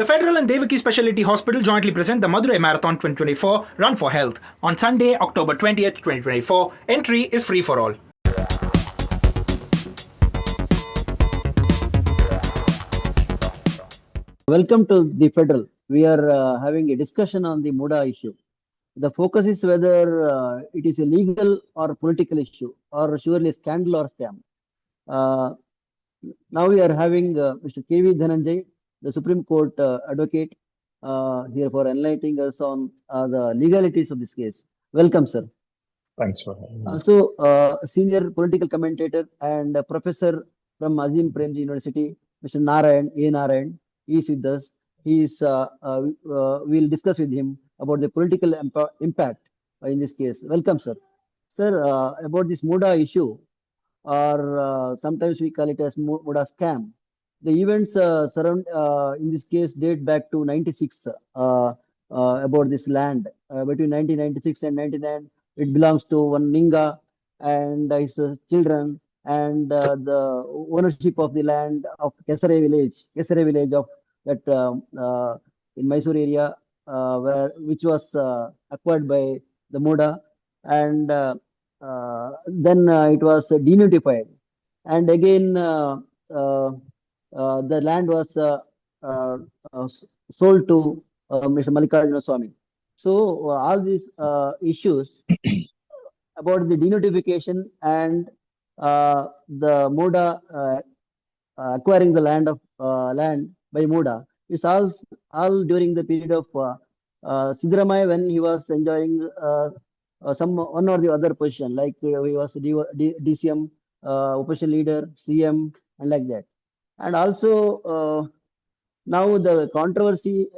The Federal and Devaki Specialty Hospital jointly present the Madurai Marathon 2024 Run for Health on Sunday, October 20th, 2024. Entry is free for all. Welcome to the Federal. We are having a discussion on the MUDA issue. The focus is whether it is a legal or political issue or surely a scandal or scam. Now we are having Mr. K.V. Dhananjay, the Supreme Court advocate, here for enlightening us on the legalities of this case. Welcome, sir. Thanks for having me. Also, senior political commentator and professor from Azim Premji University, Mr. Narayan, he is with us. We'll discuss with him about the political impact in this case. Welcome, sir. Sir, about this MUDA issue, or sometimes we call it as MUDA scam. The events in this case date back to 96 about this land. Between 1996 and 99, it belongs to one Ninga and his children, and the ownership of the land of Kesare village of that in Mysuru area, which was acquired by the MUDA, and then it was denotified, and again the land was sold to Mr. Mallikarjuna Swamy. So all these issues about the denotification and the MUDA acquiring the land by MUDA is all during the period of Siddaramaiah, when he was enjoying some one or the other position, like he was DCM, opposition leader, CM, and like that. And also now the controversy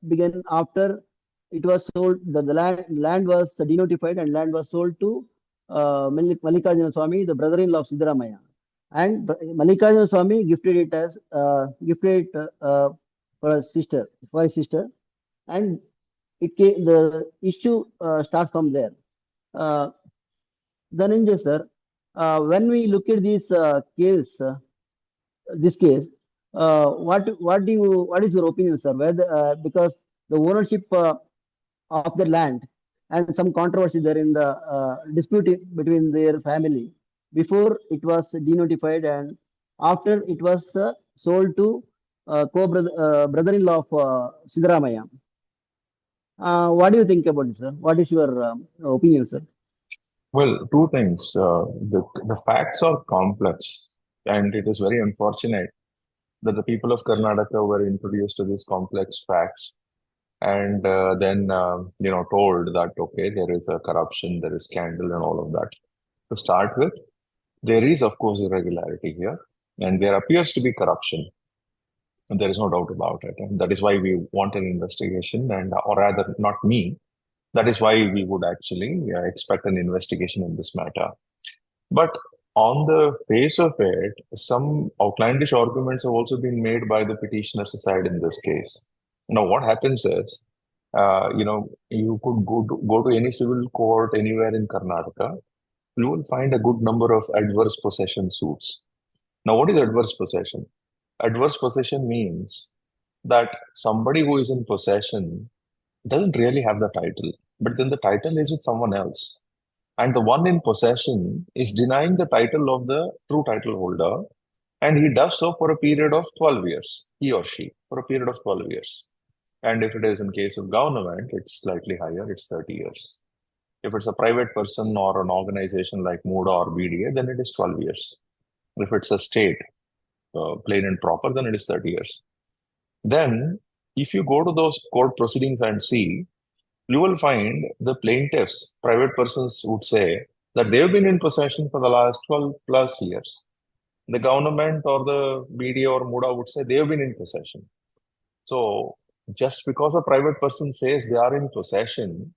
began after it was sold. The land was denotified and land was sold to Mallikarjuna Swamy, the brother-in-law of Siddaramaiah, and Mallikarjuna Swamy gifted it for his sister, and the issue starts from there. Dhananjay, sir, when we look at this case, what is your opinion, sir? Whether because the ownership of the land and some controversy there in the dispute between their family before it was denotified and after it was sold to brother-in-law of Siddaramaiah. What do you think about this, sir? What is your opinion, sir? Well, two things. The facts are complex, and it is very unfortunate that the people of Karnataka were introduced to these complex facts and then told that, okay, there is a corruption, there is scandal and all of that. To start with, there is, of course, irregularity here, and there appears to be corruption. And there is no doubt about it. And that is why we want an investigation, or rather, not me. That is why we would actually expect an investigation in this matter. But on the face of it, some outlandish arguments have also been made by the petitioner's side in this case. Now, what happens is, you could go to any civil court anywhere in Karnataka. You will find a good number of adverse possession suits. Now, what is adverse possession? Adverse possession means that somebody who is in possession doesn't really have the title, but then the title is with someone else. And the one in possession is denying the title of the true title holder, and he does so for a period of 12 years, he or she, for a period of 12 years. And if it is in case of government, it's slightly higher, it's 30 years. If it's a private person or an organization like MUDA or BDA, then it is 12 years. If it's a state, plain and proper, then it is 30 years. Then, if you go to those court proceedings and see, you will find the plaintiffs, private persons, would say that they've been in possession for the last 12 plus years. The government or the BDA or MUDA would say they've been in possession. So, just because a private person says they are in possession,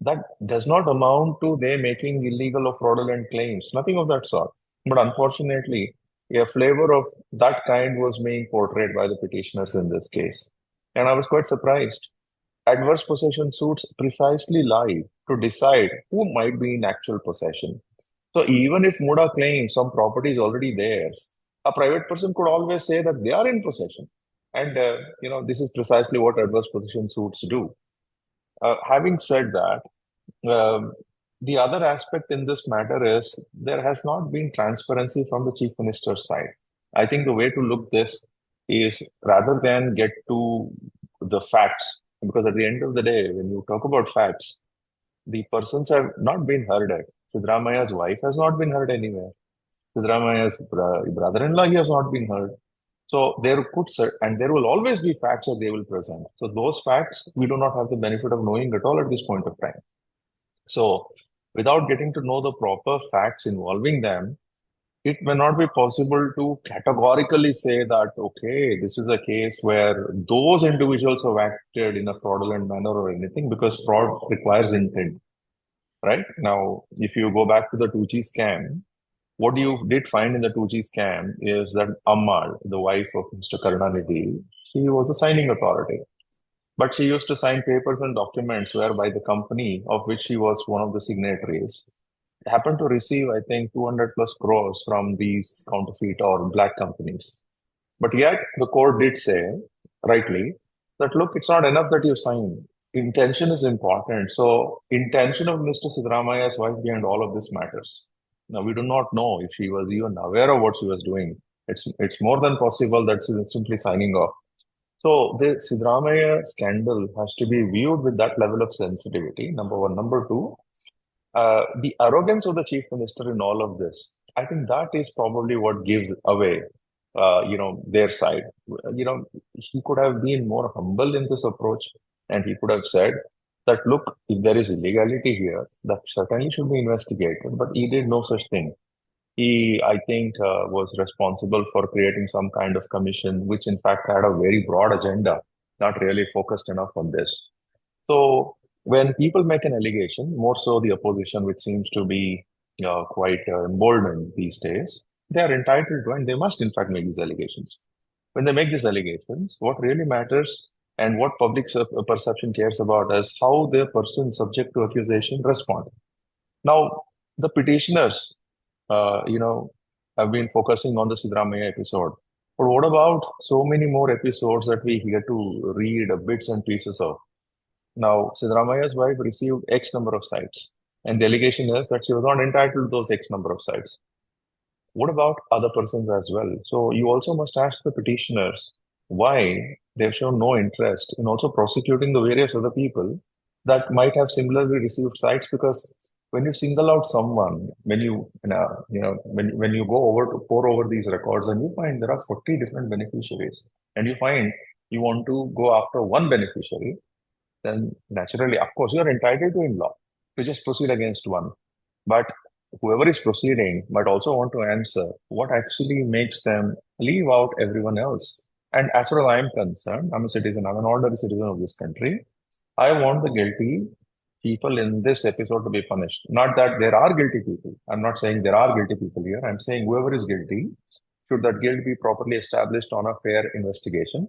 that does not amount to they making illegal or fraudulent claims, nothing of that sort. But unfortunately, a flavor of that kind was being portrayed by the petitioners in this case. And I was quite surprised. Adverse possession suits precisely lie to decide who might be in actual possession. So even if MUDA claims some property is already theirs, a private person could always say that they are in possession. And, this is precisely what adverse possession suits do. Having said that, um, the other aspect in this matter is there has not been transparency from the Chief Minister's side. I think the way to look this is rather than get to the facts, because at the end of the day, when you talk about facts, the persons have not been heard at. Siddaramaiah's wife has not been heard anywhere. Siddaramaiah's brother-in-law, he has not been heard. So and there will always be facts that they will present. So those facts, we do not have the benefit of knowing at all at this point of time. So without getting to know the proper facts involving them, it may not be possible to categorically say that, okay, this is a case where those individuals have acted in a fraudulent manner or anything, because fraud requires intent, right? Now, if you go back to the 2G scam, what you did find in the 2G scam is that Ammal, the wife of Mr. Karunanidhi, she was a signing authority. But she used to sign papers and documents whereby the company of which she was one of the signatories happened to receive, I think, 200 plus crores from these counterfeit or black companies. But yet the court did say, rightly, that look, it's not enough that you sign. Intention is important. So intention of Mr. Siddaramaiah's wife behind all of this matters. Now, we do not know if she was even aware of what she was doing. It's more than possible that she was simply signing off. So the Siddaramaiah scandal has to be viewed with that level of sensitivity, number one. Number two, the arrogance of the chief minister in all of this, I think that is probably what gives away, their side. He could have been more humble in this approach, and he could have said that, look, if there is illegality here, that certainly should be investigated. But he did no such thing. He, I think, was responsible for creating some kind of commission, which in fact had a very broad agenda, not really focused enough on this. So when people make an allegation, more so the opposition, which seems to be quite emboldened these days, they are entitled to, and they must in fact make these allegations. When they make these allegations, what really matters and what public perception cares about is how the person subject to accusation respond. Now, the petitioners, have been focusing on the Siddaramaiah episode. But what about so many more episodes that we get to read bits and pieces of? Now, Siddaramaiah's wife received X number of sites, and the allegation is that she was not entitled to those X number of sites. What about other persons as well? So you also must ask the petitioners why they've shown no interest in also prosecuting the various other people that might have similarly received sites, because when you single out someone, when you go over to pour over these records and you find there are 40 different beneficiaries, and you find you want to go after one beneficiary, then naturally, of course, you are entitled to in law to just proceed against one. But whoever is proceeding might also want to answer what actually makes them leave out everyone else. And as far as I am concerned, I'm a citizen, I'm an ordinary citizen of this country. I want the guilty people in this episode to be punished. Not that there are guilty people. I'm not saying there are guilty people here. I'm saying whoever is guilty, should that guilt be properly established on a fair investigation,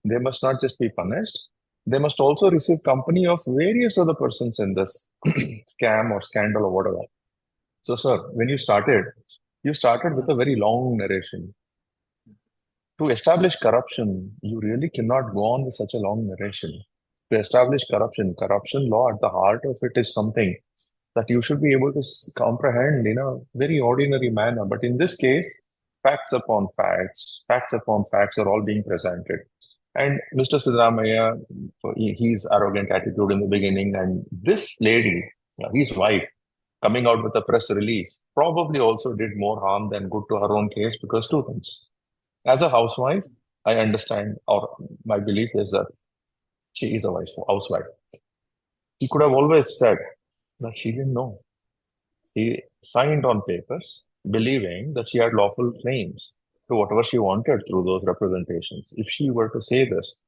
they must not just be punished. They must also receive company of various other persons in this scam or scandal or whatever. So, sir, when you started with a very long narration. To establish corruption, you really cannot go on with such a long narration. To establish corruption law at the heart of it is something that you should be able to comprehend in a very ordinary manner. But in this case, facts upon facts are all being presented. And Mr. Siddaramaiah, his arrogant attitude in the beginning, and this lady, his wife, coming out with a press release, probably also did more harm than good to her own case, because two things. As a housewife, I understand, or my belief is that she is a housewife. He could have always said that she didn't know. He signed on papers, believing that she had lawful claims to whatever she wanted through those representations. If she were to say this,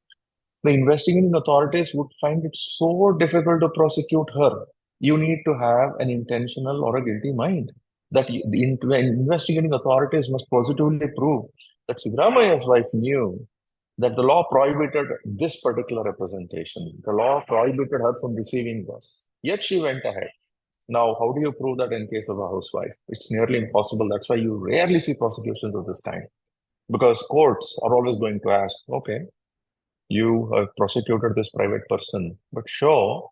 the investigating authorities would find it so difficult to prosecute her. You need to have an intentional or a guilty mind. That the investigating authorities must positively prove that Siddaramaiah's wife knew that the law prohibited this particular representation. The law prohibited her from receiving this. Yet she went ahead. Now, how do you prove that in case of a housewife? It's nearly impossible. That's why you rarely see prosecutions of this kind. Because courts are always going to ask, okay, You have prosecuted this private person, but show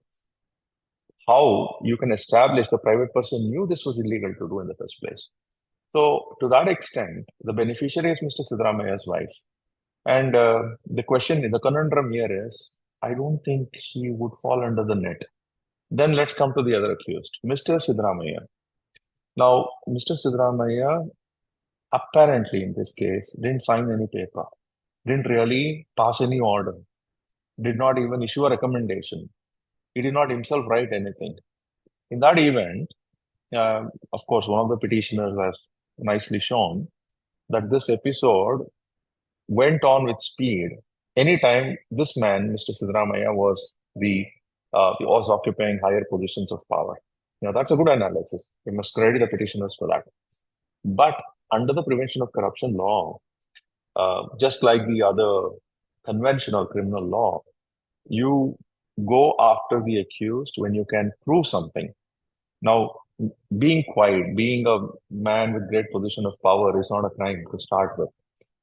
how you can establish the private person knew this was illegal to do in the first place. So, to that extent, the beneficiary is Mr. Siddaramaiah's wife. And the conundrum here is, I don't think he would fall under the net. Then let's come to the other accused, Mr. Siddaramaiah. Now, Mr. Siddaramaiah apparently in this case didn't sign any paper, didn't really pass any order, did not even issue a recommendation. He did not himself write anything. In that event, of course, one of the petitioners has nicely shown that this episode went on with speed. Anytime this man, Mr. Siddaramaiah, was occupying higher positions of power. Now, that's a good analysis. We must credit the petitioners for that. But under the Prevention of Corruption law, just like the other conventional criminal law, you go after the accused when you can prove something. Now, being quiet, being a man with great position of power is not a crime to start with.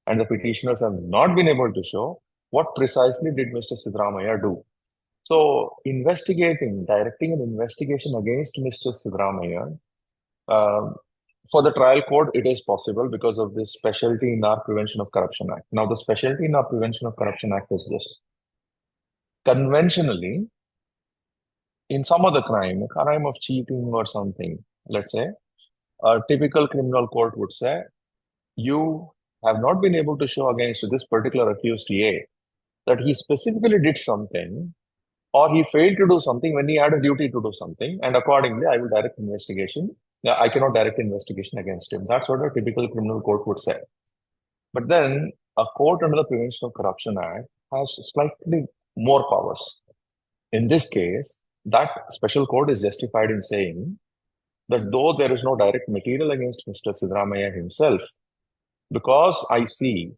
And the petitioners have not been able to show what precisely did Mr. Siddaramaiah do. So, directing an investigation against Mr. Siddaramaiah, for the trial court, it is possible because of this specialty in our Prevention of Corruption Act. Now, the specialty in our Prevention of Corruption Act is this. Conventionally, in some other crime, a crime of cheating or something, let's say, a typical criminal court would say, you have not been able to show against this particular accused A that he specifically did something or he failed to do something when he had a duty to do something, and accordingly, I will direct investigation. I cannot direct investigation against him. That's what a typical criminal court would say. But then a court under the Prevention of Corruption Act has slightly more powers. In this case, that special court is justified in saying that though there is no direct material against Mr. Siddaramaiah himself, because I see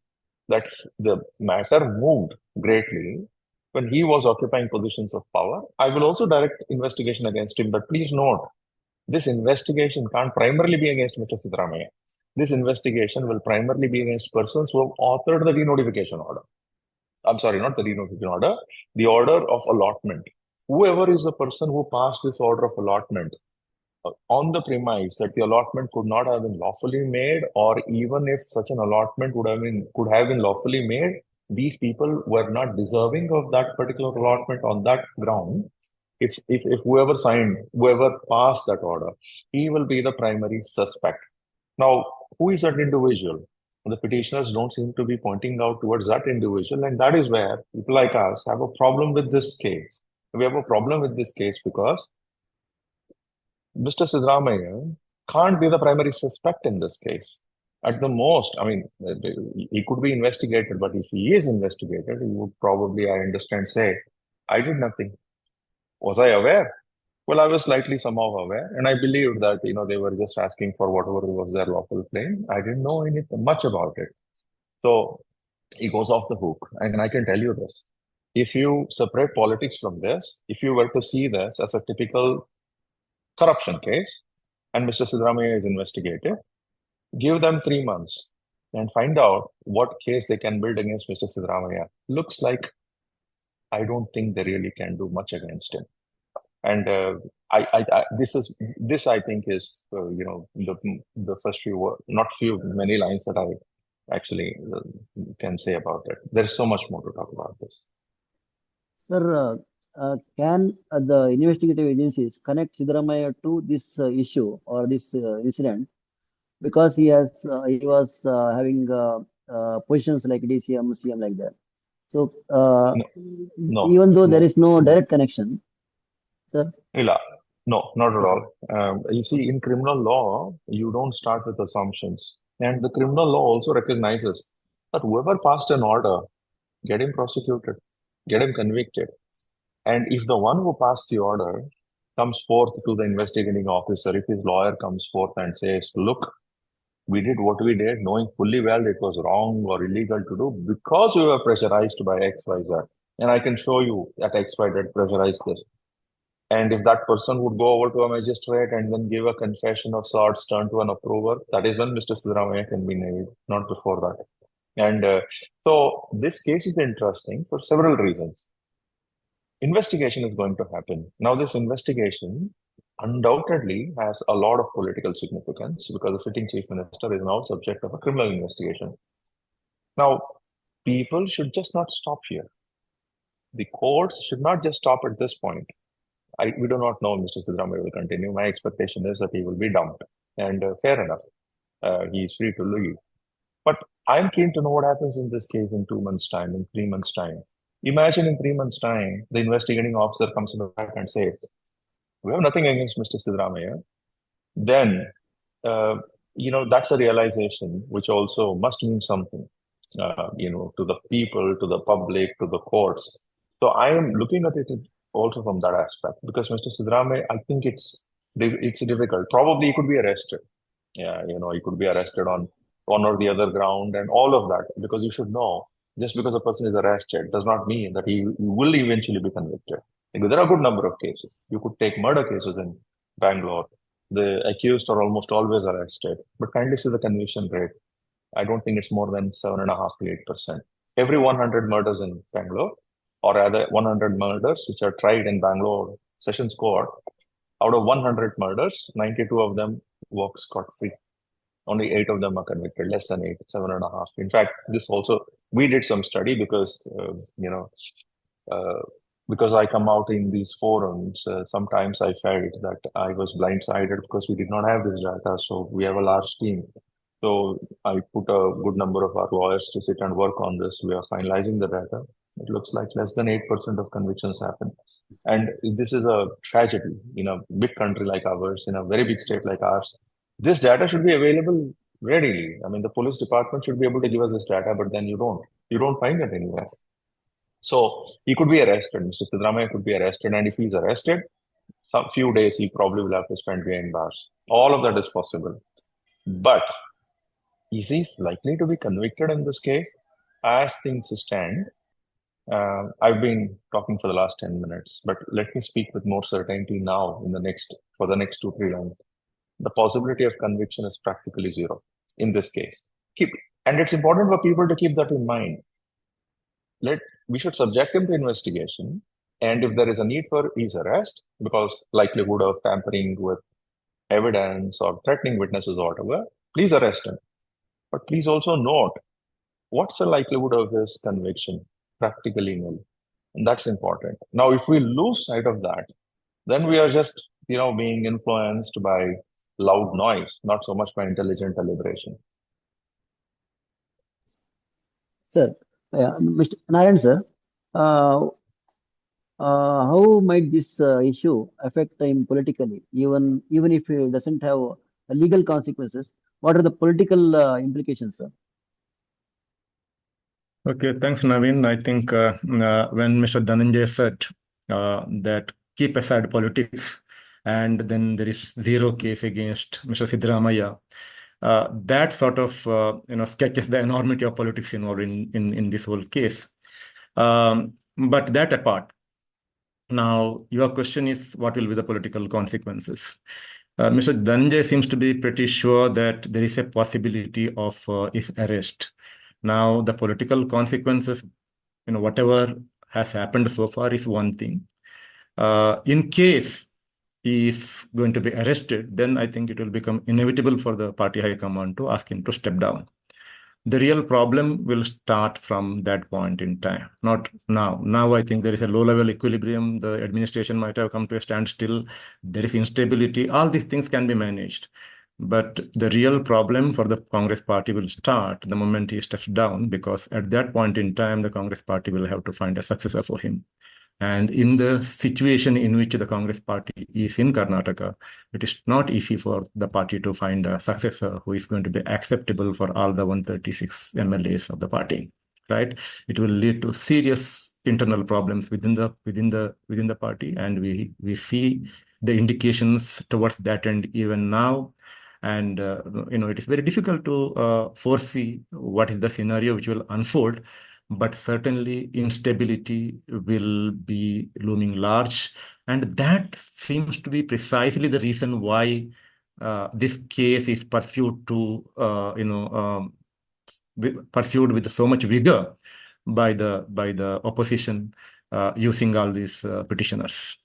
that the matter moved greatly when he was occupying positions of power, I will also direct investigation against him. But please note, this investigation can't primarily be against Mr. Siddaramaiah. This investigation will primarily be against persons who have authored the denotification order. I'm sorry, not the denotification order, the order of allotment. Whoever is the person who passed this order of allotment on the premise that the allotment could not have been lawfully made, or even if such an allotment could have been lawfully made, these people were not deserving of that particular allotment on that ground. If whoever passed that order, he will be the primary suspect. Now, who is that individual? The petitioners don't seem to be pointing out towards that individual, and that is where people like us have a problem with this case. We have a problem with this case because Mr. Siddaramaiah can't be the primary suspect in this case. At the most, I mean, he could be investigated, but if he is investigated, he would probably, I understand, say, I did nothing. Was I aware? Well, I was slightly somehow aware, and I believed that, they were just asking for whatever was their lawful claim. I didn't know much about it. So he goes off the hook. And I can tell you this. If you separate politics from this, if you were to see this as a typical corruption case, and Mr. Siddaramaiah is investigated, give them 3 months and find out what case they can build against Mr. Siddaramaiah. Looks like I don't think they really can do much against him. And this I think is the first many lines that I actually can say about it. There's so much more to talk about this. Sir, can the investigative agencies connect Siddaramaiah to this issue or this incident, because he was having positions like DCM, CM like that? So No, even though there is no direct connection, sir? No, not at all. You see, in criminal law, you don't start with assumptions. And the criminal law also recognizes that whoever passed an order, get him prosecuted, get him convicted. And if the one who passed the order comes forth to the investigating officer, if his lawyer comes forth and says, look, we did what we did, knowing fully well it was wrong or illegal to do because we were pressurized by XYZ. And I can show you that XY did pressurize this. And if that person would go over to a magistrate and then give a confession of sorts, turn to an approver, that is when Mr. Siddaramaiah can be nailed, not before that. And so this case is interesting for several reasons. Investigation is going to happen. Now, this investigation undoubtedly has a lot of political significance because the sitting chief minister is now subject of a criminal investigation. Now, people should just not stop here. The courts should not just stop at this point. We do not know Mr. Siddaramaiah will continue. My expectation is that he will be dumped, and fair enough. He is free to leave. But I'm keen to know what happens in this case in 2 months' time, in 3 months' time. Imagine in 3 months' time, the investigating officer comes back and says, "We have nothing against Mr. Siddaramaiah." Then, uh, that's a realization which also must mean something, to the people, to the public, to the courts. So I am looking at it also from that aspect because Mr. Siddaramaiah, I think it's difficult. Probably he could be arrested. Yeah, he could be arrested on one or the other ground and all of that because you should know just because a person is arrested does not mean that he will eventually be convicted. Like, there are a good number of cases. You could take murder cases in Bangalore. The accused are almost always arrested, but kindly see the conviction rate. I don't think it's more than 7.5 to 8%. Every 100 murders in Bangalore, or rather 100 murders which are tried in Bangalore Sessions Court, out of 100 murders, 92 of them walk scot-free. Only 8 of them are convicted, less than 8, 7.5. In fact, this also, we did some study because, because I come out in these forums, sometimes I felt that I was blindsided because we did not have this data. So we have a large team. So I put a good number of our lawyers to sit and work on this. We are finalizing the data. It looks like less than 8% of convictions happen. And this is a tragedy in a big country like ours, in a very big state like ours. This data should be available readily. I mean, the police department should be able to give us this data, but then you don't. You don't find it anywhere. So he could be arrested. Mr. Siddaramaiah could be arrested. And if he's arrested, some few days he probably will have to spend behind bars. All of that is possible. But is he likely to be convicted in this case? As things stand, I've been talking for the last 10 minutes, but let me speak with more certainty now for the next 2-3 lines. The possibility of conviction is practically zero in this case. And it's important for people to keep that in mind. We should subject him to investigation, and if there is a need for his arrest, because likelihood of tampering with evidence or threatening witnesses or whatever, please arrest him. But please also note, what's the likelihood of his conviction? Practically nil. And that's important. Now, if we lose sight of that, then we are just, being influenced by loud noise, not so much by intelligent deliberation. Sir, Mr. Narayan, sir, how might this issue affect him politically, even if it doesn't have legal consequences? What are the political implications, sir? Okay, thanks, Naveen. I think when Mr. Dhananjay said that keep aside politics and then there is zero case against Mr. Siddaramaiah, that sort of sketches the enormity of politics involved in this whole case. But that apart, now your question is what will be the political consequences? Mr. Dhananjay seems to be pretty sure that there is a possibility of his arrest. Now, the political consequences, whatever has happened so far is one thing. In case he is going to be arrested, then I think it will become inevitable for the party high command to ask him to step down. The real problem will start from that point in time, not now. Now, I think there is a low-level equilibrium. The administration might have come to a standstill. There is instability. All these things can be managed. But the real problem for the Congress party will start the moment he steps down, because at that point in time, the Congress party will have to find a successor for him. And in the situation in which the Congress party is in Karnataka, it is not easy for the party to find a successor who is going to be acceptable for all the 136 MLAs of the party, right? It will lead to serious internal problems within the party, and we see the indications towards that end even now. And it is very difficult to foresee what is the scenario which will unfold. But certainly instability will be looming large. And that seems to be precisely the reason why this case is pursued to, pursued with so much vigor by the opposition using all these petitioners.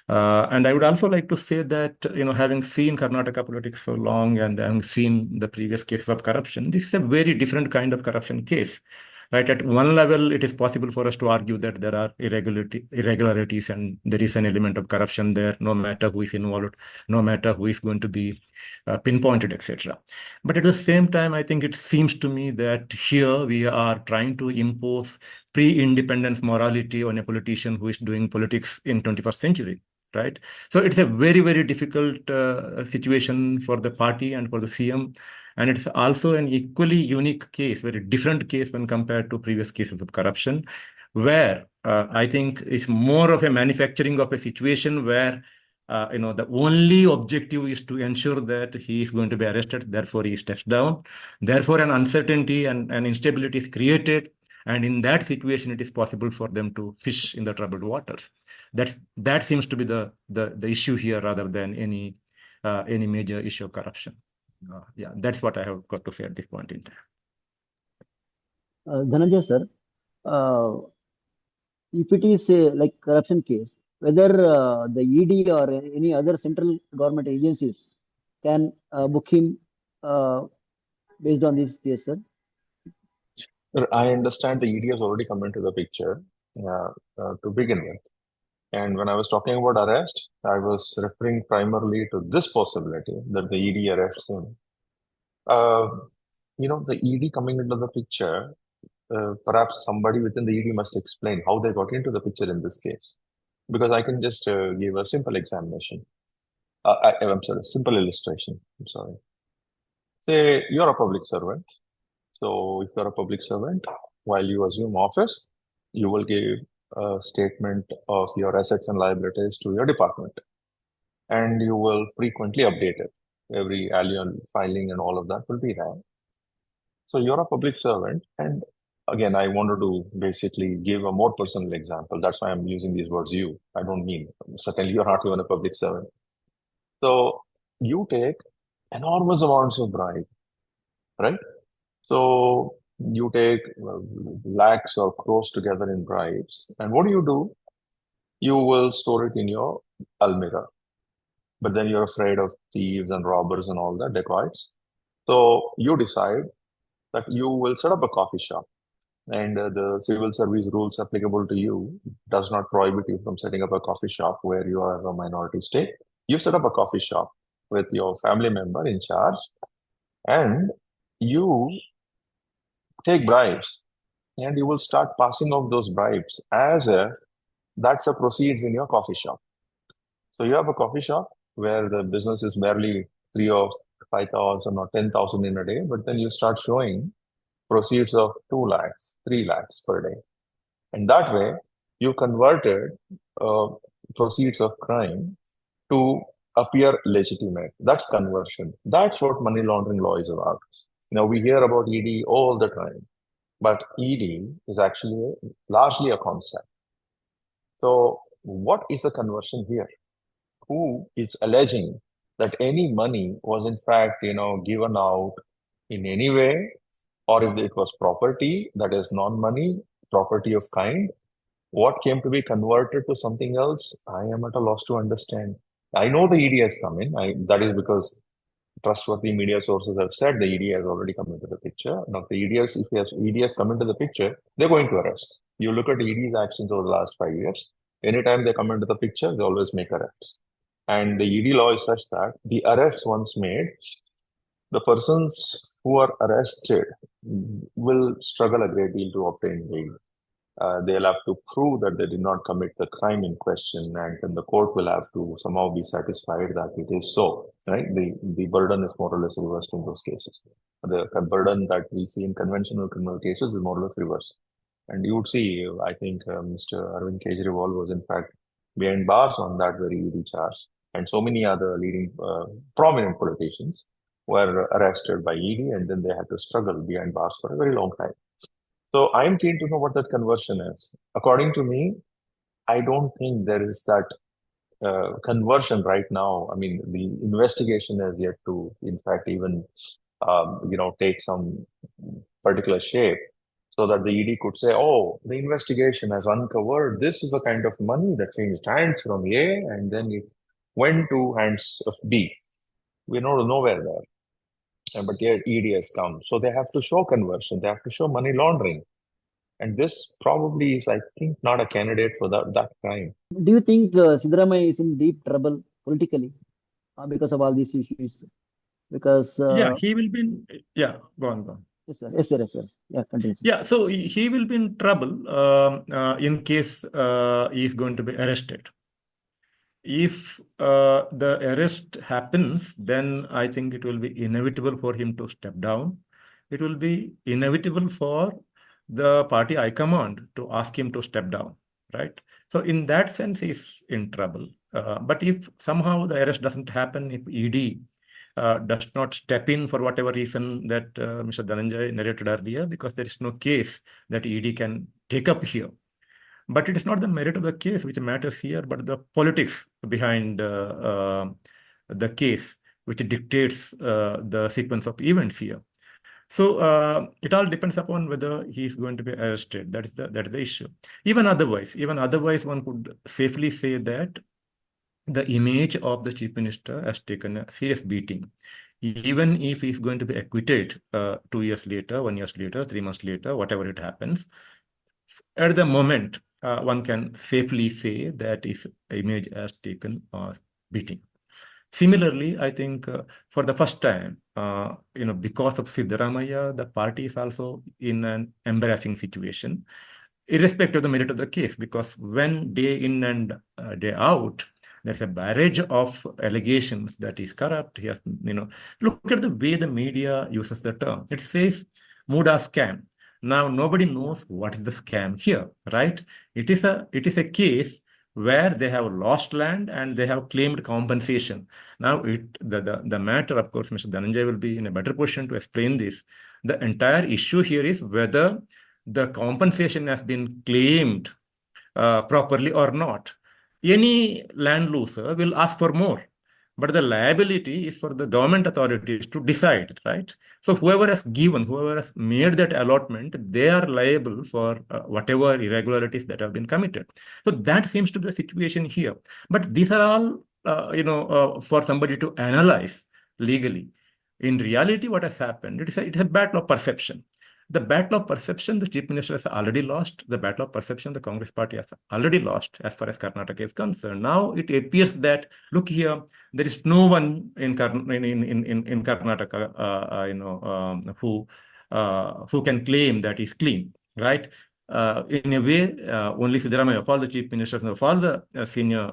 And I would also like to say that, having seen Karnataka politics so long and having seen the previous cases of corruption, this is a very different kind of corruption case. Right, at one level, it is possible for us to argue that there are irregularities and there is an element of corruption there, no matter who is involved, no matter who is going to be pinpointed, etc. But at the same time, I think it seems to me that here we are trying to impose pre-independence morality on a politician who is doing politics in 21st century. Right. So it's a very, very difficult situation for the party and for the CM. And it's also an equally unique case, very different case when compared to previous cases of corruption, where I think it's more of a manufacturing of a situation where the only objective is to ensure that he is going to be arrested, therefore he steps down. Therefore, an uncertainty and an instability is created. And in that situation, it is possible for them to fish in the troubled waters. That seems to be the issue here rather than any major issue of corruption. Yeah, that's what I have got to say at this point in time. Dhananjay sir, if it is a like corruption case, whether the ED or any other central government agencies can book him based on this case, sir? I understand the ED has already come into the picture to begin with. And when I was talking about arrest, I was referring primarily to this possibility that the ED arrests him. The ED coming into the picture, perhaps somebody within the ED must explain how they got into the picture in this case. Because I can just give a simple examination. I'm sorry, simple illustration. I'm sorry. Say you're a public servant. So if you're a public servant, while you assume office, you will give a statement of your assets and liabilities to your department. And you will frequently update it. Every annual filing and all of that will be there. So you're a public servant. And again, I wanted to basically give a more personal example. That's why I'm using these words you. I don't mean, certainly you're not even a public servant. So you take enormous amounts of bribe, right? So you take lakhs or crores together in bribes. And what do? You will store it in your almirah. But then you're afraid of thieves and robbers and all that, dacoits. So you decide that you will set up a coffee shop. And the civil service rules applicable to you does not prohibit you from setting up a coffee shop where you are a minority stake. You set up a coffee shop with your family member in charge, and you take bribes, and you will start passing off those bribes as if that's a proceeds in your coffee shop. So you have a coffee shop where the business is barely 3 or 5,000 or 10,000 in a day, but then you start showing proceeds of 2 lakhs, 3 lakhs per day. And that way, you converted proceeds of crime to appear legitimate. That's conversion. That's what money laundering law is about. Now, we hear about ED all the time, but ED is actually largely a concept. So what is the conversion here? Who is alleging that any money was in fact, given out in any way, or if it was property that is non-money, property of kind, what came to be converted to something else? I am at a loss to understand. I know the ED has come in. That is because trustworthy media sources have said the ED has already come into the picture. Now, if ED has come into the picture, they're going to arrest. You look at ED's actions over the last 5 years. Anytime they come into the picture, they always make arrests. And the ED law is such that the arrests once made, the persons who are arrested will struggle a great deal to obtain bail. They'll have to prove that they did not commit the crime in question, and then the court will have to somehow be satisfied that it is so, right? The burden is more or less reversed in those cases. The burden that we see in conventional criminal cases is more or less reversed. And you would see, I think Mr. Arvind Kejriwal was in fact behind bars on that very ED charge. And so many other leading prominent politicians were arrested by ED, and then they had to struggle behind bars for a very long time. So I'm keen to know what that conversion is. According to me, I don't think there is that conversion right now. I mean, the investigation has yet to, in fact, even take some particular shape, so that the ED could say, oh, the investigation has uncovered this is the kind of money that changed hands from A and then it went to hands of B. We're nowhere there. But yet ED has come. So they have to show conversion, they have to show money laundering. And this probably is, I think, not a candidate for that crime. Do you think Siddaramaiah is in deep trouble politically because of all these issues? Because Yeah, he will be in, yeah, go on. yes, sir. Yes, sir. Yes, sir. Yeah, continue. Sir. Yeah, so he will be in trouble in case he is going to be arrested. If the arrest happens, then I think it will be inevitable for him to step down. It will be inevitable for the party high command to ask him to step down, right? So in that sense, he's in trouble. But if somehow the arrest doesn't happen, if ED does not step in for whatever reason that Mr. Dhananjay narrated earlier, because there is no case that ED can take up here. But it is not the merit of the case which matters here, but the politics behind the case, which dictates the sequence of events here. So it all depends upon whether he is going to be arrested. That is the issue. Even otherwise, one could safely say that the image of the chief minister has taken a serious beating. Even if he is going to be acquitted 2 years later, 1 year later, 3 months later, whatever it happens, at the moment, one can safely say that his image has taken a beating. Similarly, I think for the first time, because of Siddaramaiah, the party is also in an embarrassing situation, irrespective of the merit of the case, because when day in and day out, there's a barrage of allegations that he's corrupt. He has, look at the way the media uses the term. It says MUDA scam. Now, nobody knows what is the scam here, right? It is a case where they have lost land and they have claimed compensation. Now, the matter, of course, Mr. Dhananjay will be in a better position to explain this. The entire issue here is whether the compensation has been claimed properly or not. Any land loser will ask for more. But the liability is for the government authorities to decide, right? So whoever has made that allotment, they are liable for whatever irregularities that have been committed. So that seems to be the situation here. But these are all, for somebody to analyze legally. In reality, what has happened, it's a battle of perception. The battle of perception, the chief minister has already lost. The battle of perception, the Congress party has already lost as far as Karnataka is concerned. Now it appears that, look here, there is no one in Karnataka, who can claim that he's clean, right? In a way, only Siddaramaiah, of all the chief ministers, of all the senior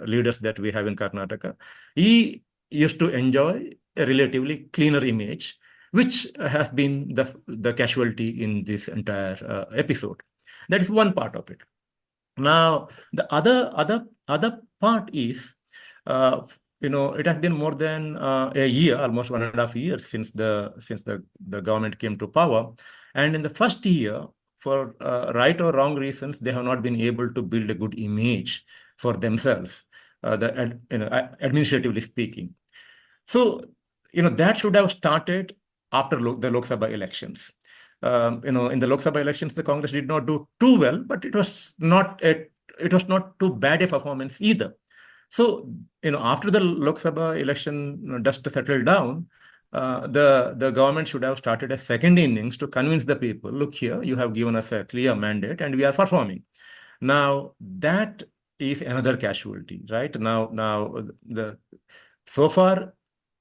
leaders that we have in Karnataka, he used to enjoy a relatively cleaner image, which has been the casualty in this entire episode. That is one part of it. Now, the other part is, it has been more than a year, almost 1.5 years since the government came to power, and in the first year, for right or wrong reasons, they have not been able to build a good image for themselves, administratively speaking. So, that should have started after the Lok Sabha elections. In the Lok Sabha elections, the Congress did not do too well, but it was not too bad a performance either. So, after the Lok Sabha election dust settled down, the government should have started a second innings to convince the people, look here, you have given us a clear mandate and we are performing. Now, that is another casualty, right? So far,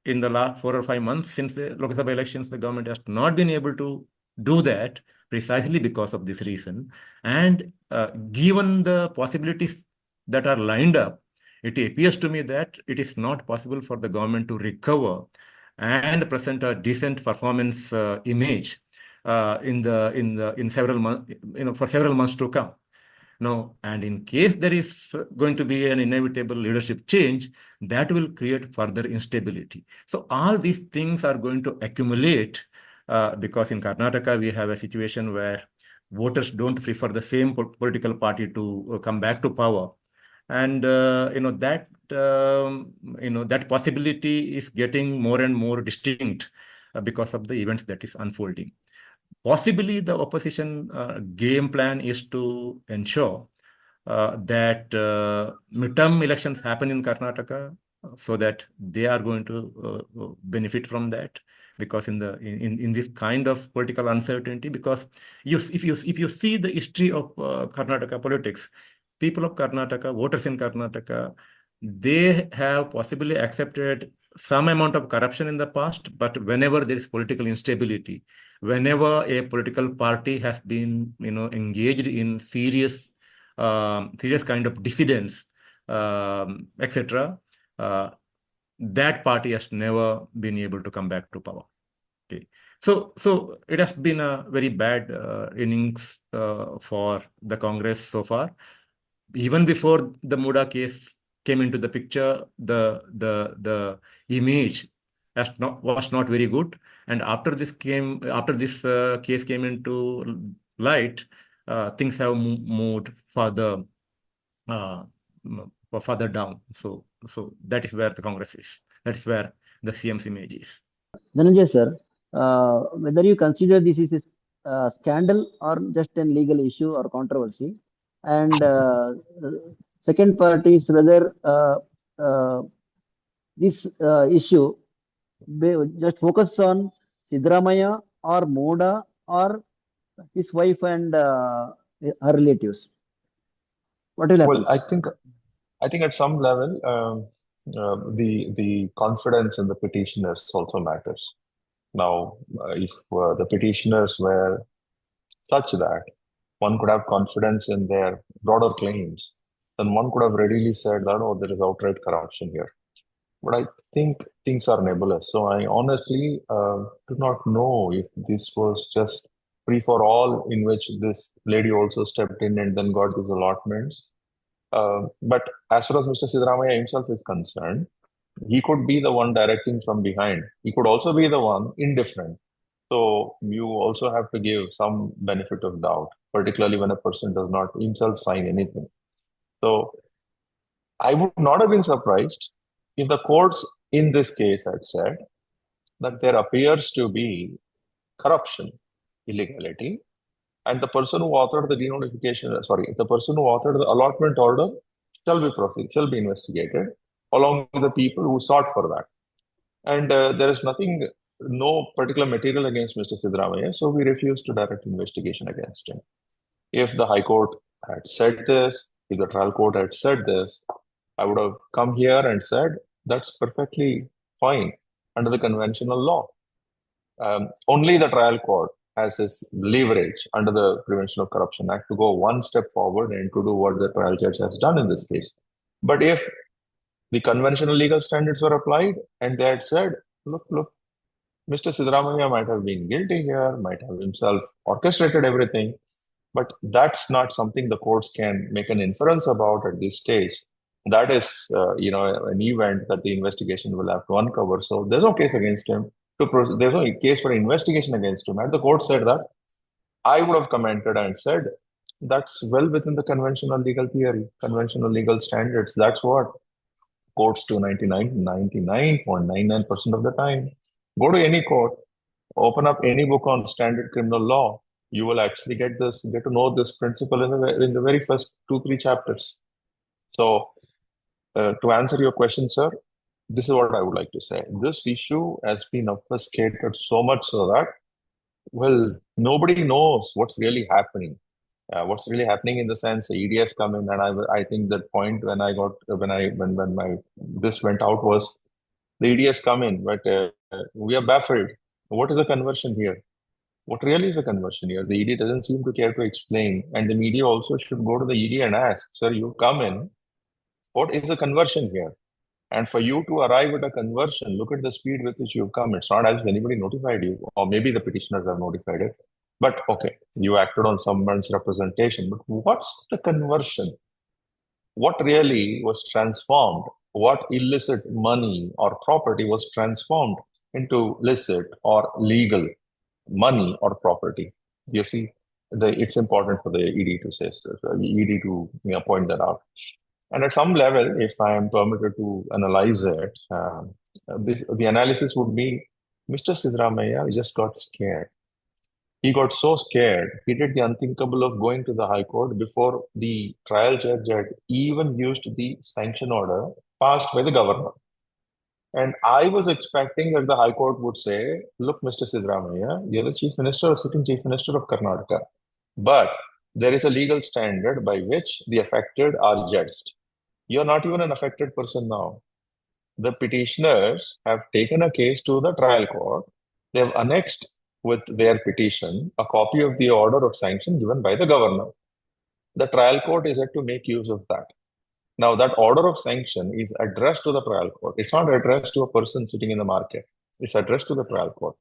in the last 4 or 5 months since the Lok Sabha elections, the government has not been able to do that precisely because of this reason. And given the possibilities that are lined up, it appears to me that it is not possible for the government to recover and present a decent performance image in several months, for several months to come. No, and in case there is going to be an inevitable leadership change, that will create further instability. So all these things are going to accumulate because in Karnataka, we have a situation where voters don't prefer the same political party to come back to power. And, that possibility is getting more and more distinct because of the events that is unfolding. Possibly the opposition game plan is to ensure that midterm elections happen in Karnataka, so that they are going to benefit from that, because in this kind of political uncertainty, because if you see the history of Karnataka politics, people of Karnataka, voters in Karnataka, they have possibly accepted some amount of corruption in the past, but whenever there is political instability, whenever a political party has been engaged in serious kind of dissidence, etc., that party has never been able to come back to power. Okay, so it has been a very bad innings for the Congress so far. Even before the MUDA case came into the picture, the image was not very good. And after this case came into light, things have moved further further down. So that is where the Congress is. That is where the CM's image is. Dhananjay sir, whether you consider this is a scandal or just a legal issue or controversy, and second part is whether this issue just focus on Siddaramaiah or MUDA or his wife and her relatives. What will happen? Well, I think at some level, the confidence in the petitioners also matters. Now, if the petitioners were such that one could have confidence in their broader claims, then one could have readily said that, oh, there is outright corruption here. But I think things are nebulous. So I honestly do not know if this was just free for all, in which this lady also stepped in and then got these allotments. But as far as Mr. Siddaramaiah himself is concerned, he could be the one directing from behind. He could also be the one indifferent. So you also have to give some benefit of doubt, particularly when a person does not himself sign anything. So I would not have been surprised if the courts in this case had said that there appears to be corruption, illegality, and the person who authored the the person who authored the allotment order shall be investigated, along with the people who sought for that. And there is no particular material against Mr. Siddaramaiah, so we refuse to direct investigation against him. If the High Court had said this, if the trial court had said this, I would have come here and said, that's perfectly fine under the conventional law. Only the trial court has this leverage under the Prevention of Corruption Act to go one step forward and to do what the trial judge has done in this case. But if the conventional legal standards were applied and they had said, look, Mr. Siddaramaiah might have been guilty here, might have himself orchestrated everything, but that's not something the courts can make an inference about at this stage. That is, an event that the investigation will have to uncover. So there's no case against him. There's no case for investigation against him. And the court said that, I would have commented and said, that's well within the conventional legal theory, conventional legal standards. That's what courts do 99.99% of the time. Go to any court, open up any book on standard criminal law, you will actually get to know this principle in the very first 2-3 chapters. So to answer your question, sir, this is what I would like to say. This issue has been obfuscated so much so that, well, nobody knows what's really happening. What's really happening in the sense the ED has come in, and I think that point when this went out was the ED has come in, but we are baffled. What is a conversion here? What really is a conversion here? The ED doesn't seem to care to explain, and the media also should go to the ED and ask, sir, you come in, what is a conversion here? And for you to arrive at a conversion, look at the speed with which you've come. It's not as if anybody notified you, or maybe the petitioners have notified it. But okay, you acted on someone's representation. But what's the conversion? What really was transformed? What illicit money or property was transformed into licit or legal money or property? You see, it's important for the ED to say so, ED to point that out. And at some level, if I am permitted to analyze it, the analysis would be, Mr. Siddaramaiah just got scared. He got so scared, he did the unthinkable of going to the High Court before the trial judge had even used the sanction order passed by the governor. And I was expecting that the High Court would say, look, Mr. Siddaramaiah, you're the Chief Minister or sitting Chief Minister of Karnataka. But there is a legal standard by which the affected are judged. You're not even an affected person now. The petitioners have taken a case to the trial court. They have annexed with their petition a copy of the order of sanction given by the governor. The trial court is yet to make use of that. Now, that order of sanction is addressed to the trial court. It's not addressed to a person sitting in the market. It's addressed to the trial court.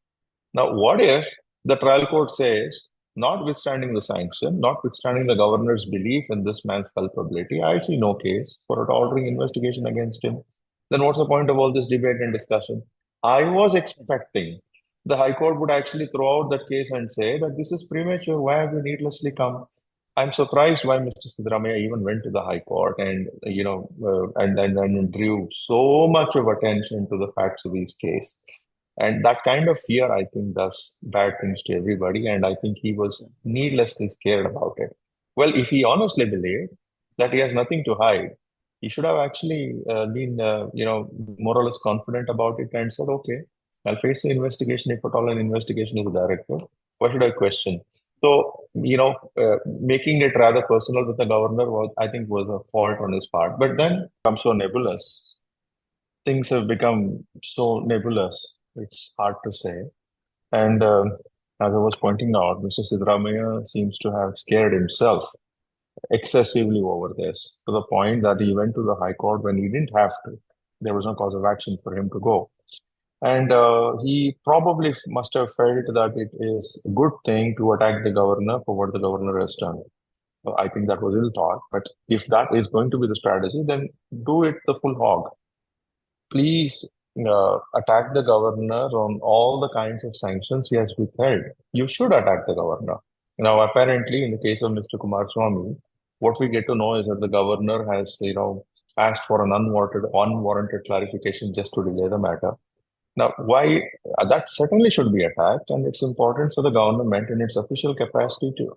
Now, what if the trial court says, notwithstanding the sanction, notwithstanding the governor's belief in this man's culpability, I see no case for a ordering investigation against him? Then what's the point of all this debate and discussion? I was expecting the High Court would actually throw out that case and say that this is premature. Why have you needlessly come? I'm surprised why Mr. Siddaramaiah even went to the High Court and and drew so much of attention to the facts of his case. And that kind of fear, I think, does bad things to everybody. And I think he was needlessly scared about it. Well, if he honestly believed that he has nothing to hide, he should have actually been, more or less confident about it and said, okay, I'll face the investigation. If at all an investigation is directed, why should I question? So, making it rather personal with the governor I think, was a fault on his part. But then comes so nebulous. Things have become so nebulous. It's hard to say. And as I was pointing out, Mr. Siddaramaiah seems to have scared himself excessively over this, to the point that he went to the High Court when he didn't have to. There was no cause of action for him to go. And he probably must have felt that it is a good thing to attack the governor for what the governor has done. So I think that was ill thought. But if that is going to be the strategy, then do it the full hog. Please attack the governor on all the kinds of sanctions he has withheld. You should attack the governor. Now, apparently, in the case of Mr. Kumaraswamy, what we get to know is that the governor has, asked for an unwarranted clarification just to delay the matter. Now, why that certainly should be attacked, and it's important for the government in its official capacity to,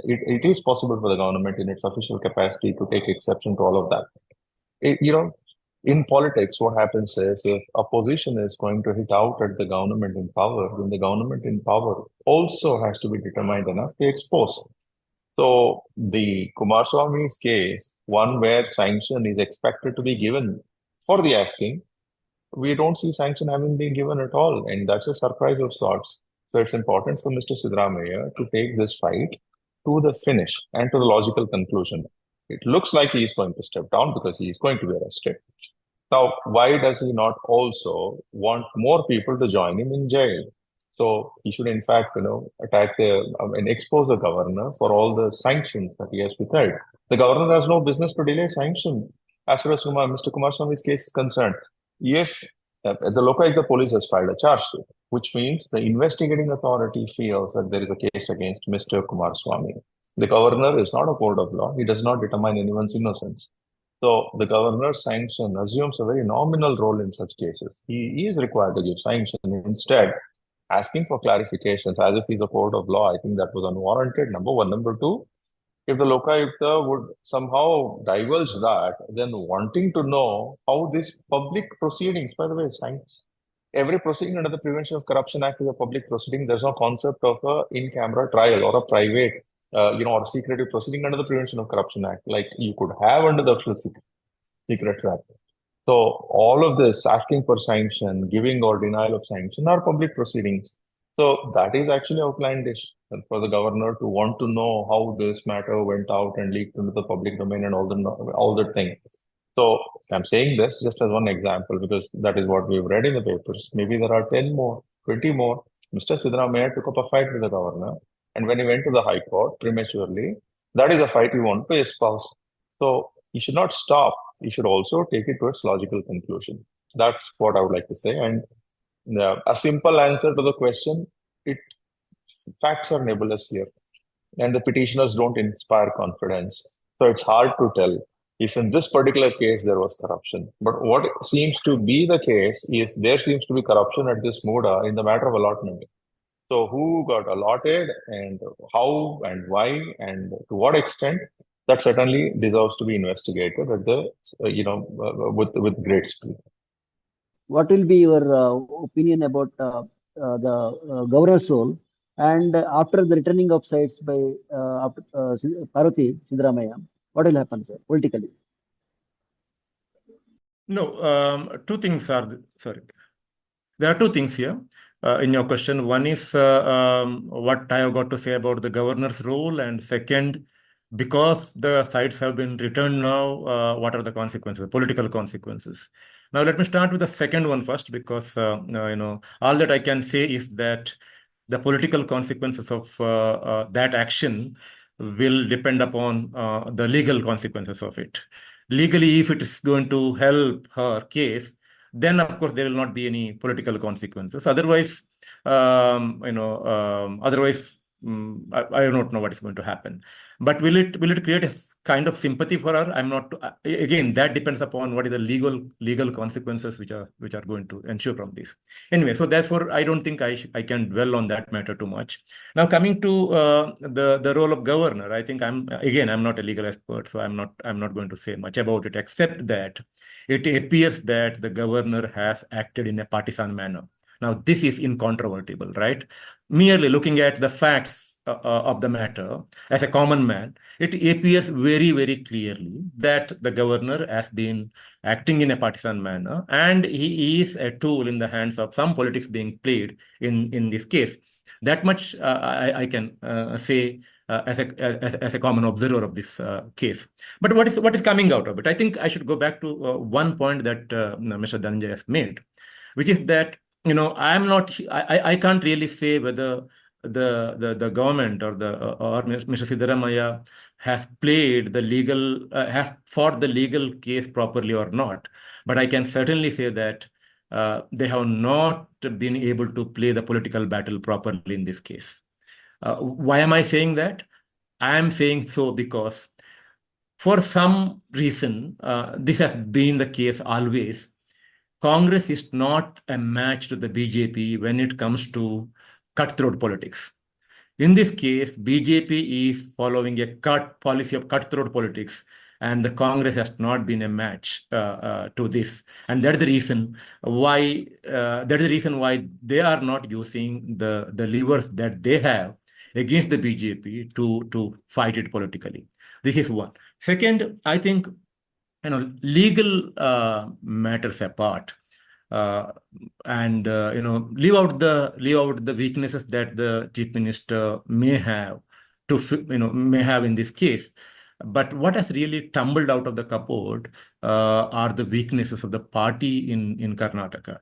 it is possible for the government in its official capacity to take exception to all of that. In politics, what happens is if opposition is going to hit out at the government in power, then the government in power also has to be determined enough to expose. So the Kumaraswamy's case, one where sanction is expected to be given for the asking, we don't see sanction having been given at all. And that's a surprise of sorts. So it's important for Mr. Siddaramaiah to take this fight to the finish and to the logical conclusion. It looks like he is going to step down because he is going to be arrested. Now, why does he not also want more people to join him in jail? So he should, in fact, attack and expose the governor for all the sanctions that he has withheld. The governor has no business to delay sanction as far as Mr. Kumaraswamy's case is concerned. If the Lokaयुcta police has filed a charge sheet, which means the investigating authority feels that there is a case against Mr. Kumaraswamy. The governor is not a court of law. He does not determine anyone's innocence. So the governor's sanction assumes a very nominal role in such cases. He is required to give sanction. Instead, asking for clarifications as if he's a court of law, I think that was unwarranted, number one. Number two, if the Lokaयुcta would somehow divulge that, then wanting to know how these public proceedings, by the way, every proceeding under the Prevention of Corruption Act is a public proceeding. There's no concept of a in-camera trial or a private, or secretive proceeding under the Prevention of Corruption Act, like you could have under the Official Secrets Act. So all of this, asking for sanction, giving or denial of sanction, are public proceedings. So that is actually outlandish for the governor to want to know how this matter went out and leaked into the public domain and all the thing. So I'm saying this just as one example because that is what we've read in the papers. Maybe there are 10 more, 20 more. Mr. Siddaramaiah took up a fight with the governor. And when he went to the High Court prematurely, that is a fight he wanted to espouse. So he should not stop. He should also take it to its logical conclusion. That's what I would like to say. And a simple answer to the question, facts are nebulous here. And the petitioners don't inspire confidence. So it's hard to tell if in this particular case there was corruption. But what seems to be the case is there seems to be corruption at this MUDA in the matter of allotment. So who got allotted and how and why and to what extent, that certainly deserves to be investigated at the with great speed. What will be your opinion about the governor's role? And after the returning of sites by Parvati Siddaramaiah, what will happen, sir, politically? No, two things are, sorry. There are two things here in your question. One is what I have got to say about the governor's role, and second, because the sites have been returned now, what are the consequences, political consequences? Now, let me start with the second one first, because all that I can say is that the political consequences of that action will depend upon the legal consequences of it. Legally, if it is going to help her case, then of course there will not be any political consequences. Otherwise, I don't know what is going to happen. But will it create a kind of sympathy for her? I'm not. Again, that depends upon what is the legal consequences which are going to ensue from this. Anyway, so therefore, I don't think I can dwell on that matter too much. Now, coming to the role of governor, I think I'm not a legal expert, so I'm not going to say much about it, except that it appears that the governor has acted in a partisan manner. Now, this is incontrovertible, right? Merely looking at the facts of the matter as a common man, it appears very, very clearly that the governor has been acting in a partisan manner, and he is a tool in the hands of some politics being played in this case. That much I can say as a common observer of this case. But what is coming out of it? I think I should go back to one point that Mr. Dhananjay has made, which is that I can't really say whether the government or Mr. Siddaramaiah has played the legal has fought the legal case properly or not. But I can certainly say that they have not been able to play the political battle properly in this case. Why am I saying that? I am saying so because for some reason, this has been the case always. Congress is not a match to the BJP when it comes to cutthroat politics. In this case, BJP is following a policy of cutthroat politics, and the Congress has not been a match to this. And that's the reason why they are not using the levers that they have against the BJP to fight it politically. This is one. Second, I think legal matters apart, and leave out the weaknesses that the chief minister may have in this case. But what has really tumbled out of the cupboard are the weaknesses of the party in Karnataka.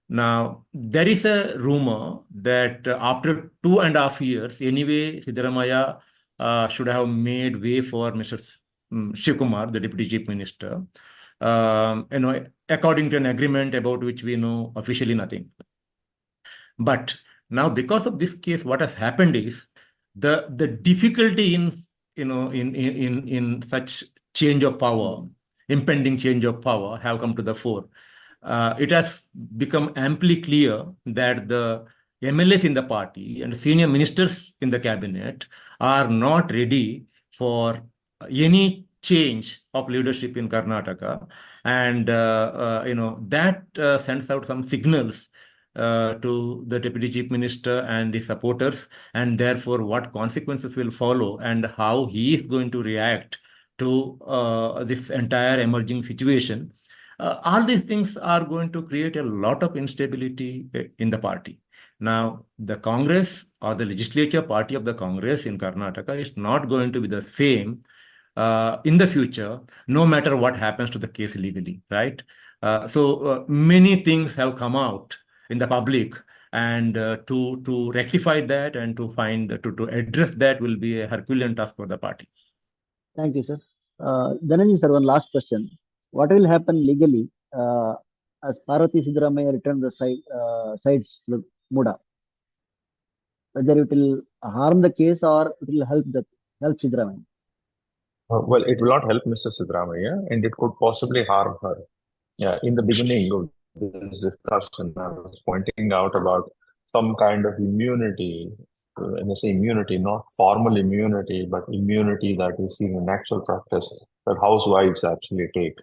Now, there is a rumor that after 2.5 years, anyway, Siddaramaiah should have made way for Mr. Shivkumar, the Deputy Chief Minister, according to an agreement about which we know officially nothing. But now, because of this case, what has happened is the difficulty in such change of power, impending change of power, have come to the fore. It has become amply clear that the MLAs in the party and senior ministers in the cabinet are not ready for any change of leadership in Karnataka, and that sends out some signals to the Deputy Chief Minister and the supporters, and therefore what consequences will follow and how he is going to react to this entire emerging situation. All these things are going to create a lot of instability in the party. Now, the Congress or the legislature party of the Congress in Karnataka is not going to be the same in the future, no matter what happens to the case legally, right? So many things have come out in the public, and to rectify that and to address that will be a Herculean task for the party. Thank you, sir. Dhananjay, sir, one last question. What will happen legally as Parvati Siddaramaiah return the sites to MUDA? Whether it will harm the case or it will help Siddaramaiah? Well, it will not help Mr. Siddaramaiah, and it could possibly harm her. Yeah, in the beginning of this discussion, I was pointing out about some kind of immunity. When I say immunity, not formal immunity, but immunity that is seen in actual practice that housewives actually take.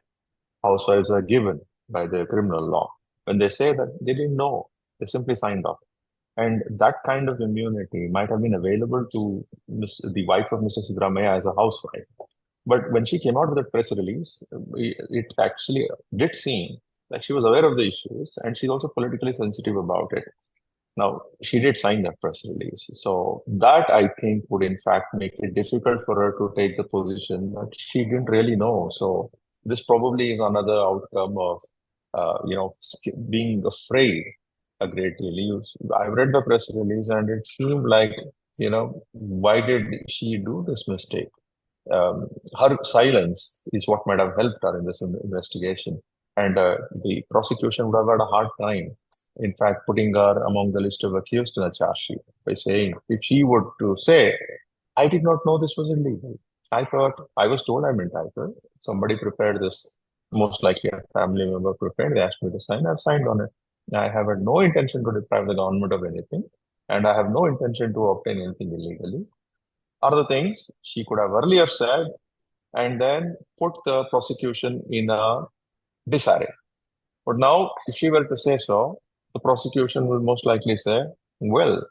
Housewives are given by the criminal law. When they say that they didn't know, they simply signed off. And that kind of immunity might have been available to the wife of Mr. Siddaramaiah as a housewife. But when she came out with a press release, it actually did seem like she was aware of the issues and she's also politically sensitive about it. Now, she did sign that press release. So that I think would in fact make it difficult for her to take the position that she didn't really know. So this probably is another outcome of, being afraid a great deal. I read the press release and it seemed like, why did she do this mistake? Her silence is what might have helped her in this investigation. And the prosecution would have had a hard time, in fact, putting her among the list of accused in a charge sheet by saying, if she were to say, I did not know this was illegal. I thought, I was told I'm entitled. Somebody prepared this, most likely a family member prepared, they asked me to sign, I've signed on it. I have had no intention to deprive the government of anything, and I have no intention to obtain anything illegally. Other things she could have earlier said, and then put the prosecution in a disarray. But now, if she were to say so, the prosecution will most likely say, well,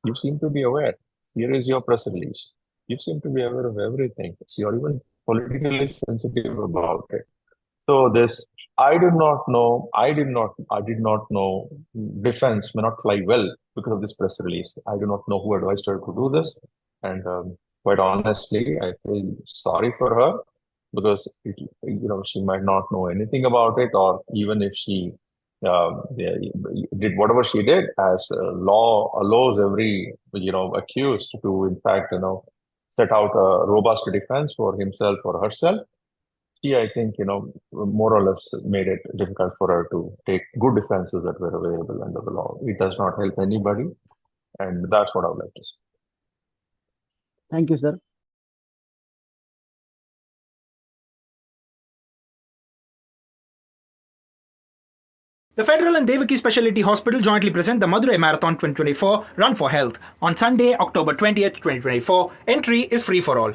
you seem to be aware. Here is your press release. You seem to be aware of everything. You're even politically sensitive about it. So this, I did not know defense may not fly well because of this press release. I do not know who advised her to do this. And quite honestly, I feel sorry for her because she might not know anything about it, or even if she did whatever she did, as law allows every accused to in fact set out a robust defense for himself or herself. She, I think, more or less made it difficult for her to take good defenses that were available under the law. It does not help anybody, and that's what I would like to say. Thank you, sir. The Federal and Devaki Specialty Hospital jointly present the Madurai Marathon 2024 Run for Health on Sunday, October 20th, 2024. Entry is free for all.